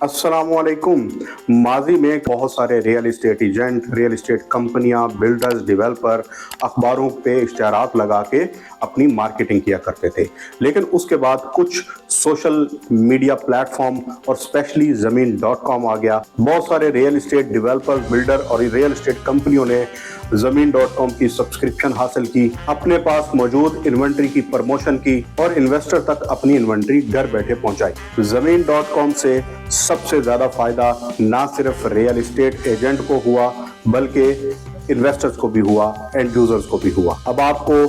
अस्सलामुअलैकुम। माजी में बहुत सारे real estate agent, real estate कंपनियां, बिल्डर्स, डेवलपर अखबारों पे इश्तिहारात लगा के अपनी मार्केटिंग किया करते थे। लेकिन उसके बाद कुछ सोशल मीडिया प्लेटफॉर्म और स्पेशली ज़मीन.com आ गया। बहुत सारे रियल इस्टेट डेवलपर्स, बिल्डर और रियल इस्टेट कंपनियों ने ज़मीन.com की सब्सक्रिप्शन हासिल की, अपने पास मौजूद इन्वेंट्री की प्रमोशन की और इन्वेस्टर तक अपनी इन्वेंट्री घर बैठे पहुंचाई। ज़मीन.com से सबसे ज्यादा फायदा ना सिर्फ रियल इस्टेट एजेंट को हुआ बल्कि इन्वेस्टर्स को भी हुआ, एंड यूजर्स को भी हुआ। अब आपको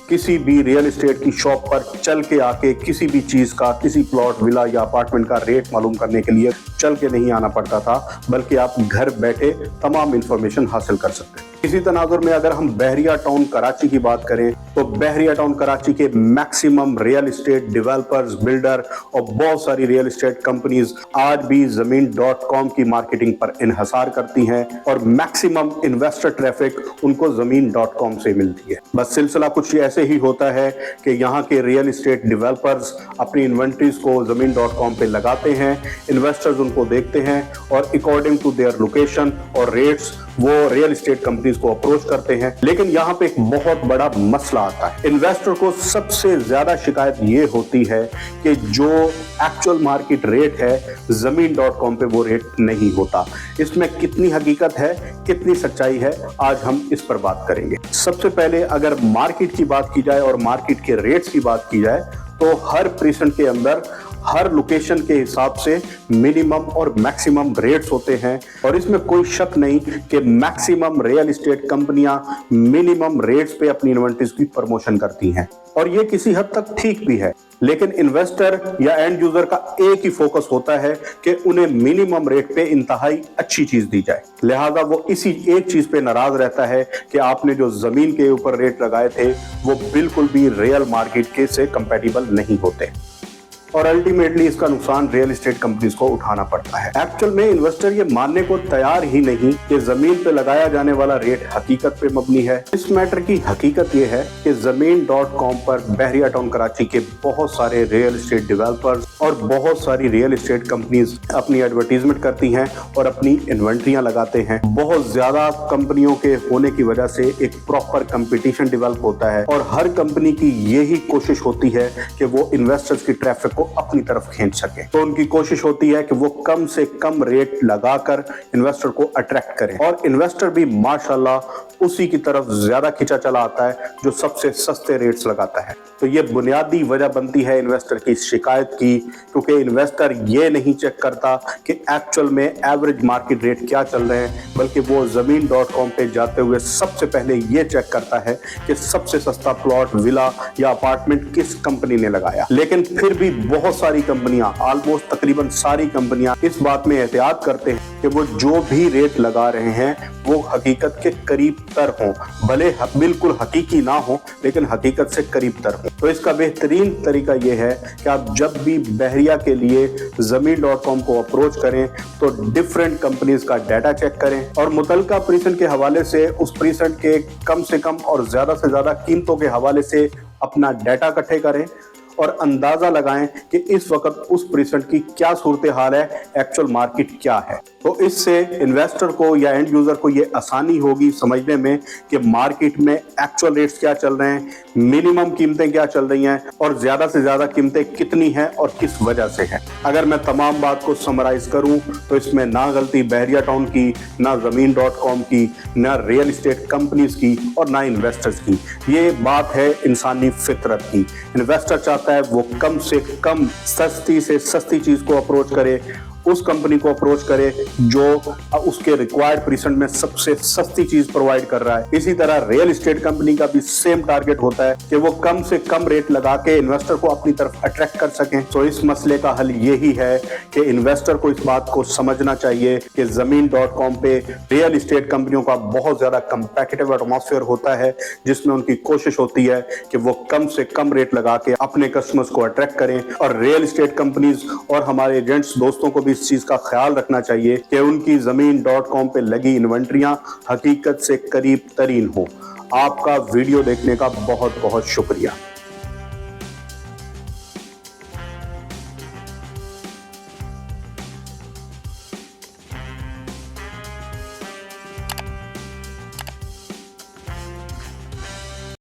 किसी भी रियल इस्टेट की शॉप पर चल के आके किसी भी चीज का, किसी प्लॉट, विला या अपार्टमेंट का रेट मालूम करने के लिए चल के नहीं आना पड़ता था, बल्कि आप घर बैठे तमाम इंफॉर्मेशन हासिल कर सकते हैं। इसी तनाजुर में अगर हम बहरिया टाउन कराची की बात करें तो बहरिया टाउन कराची के maximum real estate developers, builder और बहुत सारी रियल इस्टेट कंपनीज आज भी ज़मीन.com की मार्केटिंग पर इन्हसार करती हैं और मैक्सिमम इन्वेस्टर ट्रैफिक उनको ज़मीन.com से मिलती है। बस सिलसिला कुछ ऐसे ही होता है कि यहाँ के रियल इस्टेट डेवलपर्स अपनी इन्वेंट्रीज को ज़मीन.com पे लगाते हैं, इन्वेस्टर्स उनको देखते हैं और अकॉर्डिंग टू देयर लोकेशन और रेट्स वो रियल इस्टेट कंपनीज को अप्रोच करते हैं। लेकिन यहाँ पे एक बहुत बड़ा मसला आता है। इन्वेस्टर को सबसे ज्यादा शिकायत ये होती है कि जो एक्चुअल मार्केट रेट है ज़मीन.com पे वो रेट नहीं होता। इसमें कितनी हकीकत है, कितनी सच्चाई है, आज हम इस पर बात करेंगे। सबसे पहले अगर मार्केट की बात की जाए और मार्केट के रेट्स की बात की जाए तो हर प्रीसेंट के अंदर हर लोकेशन के हिसाब से मिनिमम और मैक्सिमम रेट्स होते हैं और इसमें कोई शक नहीं कि मैक्सिमम रियल इस्टेट कंपनियां मिनिमम रेट्स पे अपनी इन्वेंट्रीज की प्रमोशन करती हैं और ये किसी हद तक ठीक भी है। लेकिन इन्वेस्टर या एंड यूजर का एक ही फोकस होता है कि उन्हें मिनिमम रेट पे इंतहाई अच्छी चीज दी जाए, लिहाजा वो इसी एक चीज पे नाराज रहता है कि आपने जो जमीन के ऊपर रेट लगाए थे वो बिल्कुल भी रियल मार्केट के से कंपैटिबल नहीं होते और अल्टीमेटली इसका नुकसान रियल इस्टेट कंपनीज को उठाना पड़ता है। एक्चुअल में इन्वेस्टर ये मानने को तैयार ही नहीं कि जमीन पे लगाया जाने वाला रेट हकीकत पे मबनी है। इस मैटर की हकीकत ये है कि ज़मीन.com पर बहरिया टाउन कराची के बहुत सारे रियल इस्टेट डेवलपर्स और बहुत सारी रियल इस्टेट कंपनीज अपनी एडवर्टीजमेंट करती हैं और अपनी इन्वेंट्रियां लगाते हैं। बहुत ज्यादा कंपनियों के होने की वजह से एक प्रॉपर कंपटीशन डेवलप होता है और हर कंपनी की यही कोशिश होती है कि वो इन्वेस्टर्स की ट्रैफिक को अपनी तरफ खींच सके। तो उनकी कोशिश होती है कि वो कम से कम रेट लगाकर इन्वेस्टर को अट्रैक्ट करें और इन्वेस्टर भी माशाल्लाह उसी की तरफ ज्यादा खींचा चला आता है जो सबसे सस्ते रेट्स लगाता है। तो ये बुनियादी वजह बनती है इन्वेस्टर की शिकायत की, क्योंकि इन्वेस्टर ये नहीं चेक करता कि एक्चुअल में एवरेज मार्केट रेट क्या चल रहे हैं, बल्कि वो ज़मीन.com पे जाते हुए सबसे पहले ये चेक करता है कि सबसे सस्ता प्लॉट, विला या अपार्टमेंट किस कंपनी ने लगाया। लेकिन फिर भी बहुत सारी कंपनियां, ऑलमोस्ट तकरीबन सारी कंपनियां इस बात में एहतियात करते हैं कि वो जो भी रेट लगा रहे हैं वो हकीकत के करीब तर हों, भले बिल्कुल हकीकी ना हो लेकिन हकीकत से करीब तर हों। तो इसका बेहतरीन तरीका यह है कि आप जब भी बहरिया के लिए ज़मीन.com को अप्रोच करें तो डिफरेंट कंपनीज का डाटा चेक करें और मुतलका प्रीसेंट के हवाले से उस प्रीसेंट के कम से कम और ज्यादा से ज्यादा कीमतों के हवाले से अपना डाटा इकट्ठे करें और अंदाजा लगाएं कि इस वक्त उस प्रीसेंट की क्या सूरत हाल है, एक्चुअल मार्केट क्या है। तो इससे इन्वेस्टर को या एंड यूजर को ये आसानी होगी समझने में कि मार्केट में एक्चुअल रेट्स क्या चल रहे हैं, मिनिमम कीमतें क्या चल रही हैं और ज्यादा से ज्यादा कीमतें कितनी हैं और किस वजह से हैं। अगर मैं तमाम बात को समराइज करूं तो इसमें ना गलती बहरिया टाउन की, ना ज़मीन.com की, ना रियल इस्टेट कंपनीज की और ना इन्वेस्टर्स की। ये बात है इंसानी फितरत की। इन्वेस्टर चाहता है वो कम से कम सस्ती से सस्ती चीज को अप्रोच करे, उस कंपनी को अप्रोच करे जो उसके रिक्वायर्ड प्रीसेंट में सबसे सस्ती चीज प्रोवाइड कर रहा है। इसी तरह रियल इस्टेट कंपनी का भी सेम टारगेट होता है कि वो कम से कम रेट लगा के इन्वेस्टर को अपनी तरफ अट्रैक्ट कर सकें। तो इस मसले का हल यही है कि इन्वेस्टर को इस बात को समझना चाहिए कि ज़मीन.com पे रियल इस्टेट कंपनियों का बहुत ज्यादा कंपेटिटिव एटमॉस्फेयर होता है, जिसमें उनकी कोशिश होती है कि वो कम से कम रेट लगा के अपने कस्टमर्स को अट्रैक्ट करें। और रियल इस्टेट कंपनीज और हमारे एजेंट्स दोस्तों को भी इस चीज का ख्याल रखना चाहिए कि उनकी ज़मीन.com पे लगी इन्वेंट्रियां हकीकत से करीब तरीन हो। आपका वीडियो देखने का बहुत बहुत शुक्रिया।